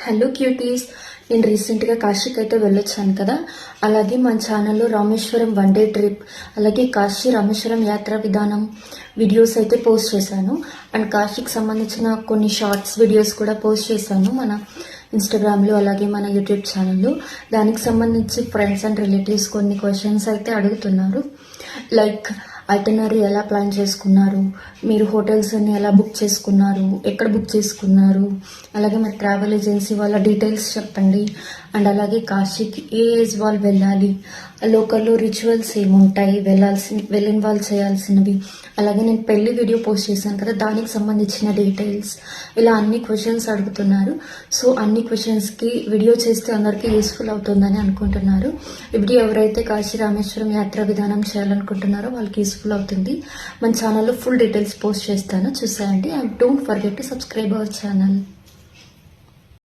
Hello cuties, నేను రీసెంట్గా కాశీకి అయితే వెళ్ళొచ్చాను కదా. అలాగే మన ఛానల్లో రామేశ్వరం వన్ డే ట్రిప్, అలాగే కాశీ రామేశ్వరం యాత్ర విధానం వీడియోస్ అయితే పోస్ట్ చేశాను. అండ్ కాశీకి సంబంధించిన కొన్ని షార్ట్స్ వీడియోస్ కూడా పోస్ట్ చేశాను మన ఇన్స్టాగ్రామ్లో, అలాగే మన యూట్యూబ్ ఛానల్లో. దానికి సంబంధించి ఫ్రెండ్స్ అండ్ రిలేటివ్స్ కొన్ని క్వశ్చన్స్ అయితే అడుగుతున్నారు. లైక్ ఐటనరీ ఎలా ప్లాన్ చేసుకున్నారు, మీరు హోటల్స్ అన్ని ఎలా బుక్ చేసుకున్నారు, ఎక్కడ బుక్ చేసుకున్నారు, అలాగే మరి ట్రావెల్ ఏజెన్సీ వాళ్ళ డీటెయిల్స్ చెప్పండి. అండ్ అలాగే కాశీకి ఏ ఏజ్ వాళ్ళు వెళ్ళాలి, లోకల్లో రిచువల్స్ ఏముంటాయి, వెళ్ళిన వాళ్ళు చేయాల్సినవి, అలాగే నేను పెళ్లి వీడియో పోస్ట్ చేశాను కదా, దానికి సంబంధించిన డీటెయిల్స్, ఇలా అన్ని క్వశ్చన్స్ అడుగుతున్నారు. సో అన్ని క్వశ్చన్స్కి వీడియో చేస్తే అందరికీ యూస్ఫుల్ అవుతుందని అనుకుంటున్నారు. ఇప్పుడు ఎవరైతే కాశీ రామేశ్వరం యాత్ర విధానం చేయాలనుకుంటున్నారో వాళ్ళకి యూస్ఫుల్ అవుతుంది. మన ఛానల్లో ఫుల్ డీటెయిల్స్ పోస్ట్ చేస్తాను, చూసేయండి. And don't forget to subscribe our channel.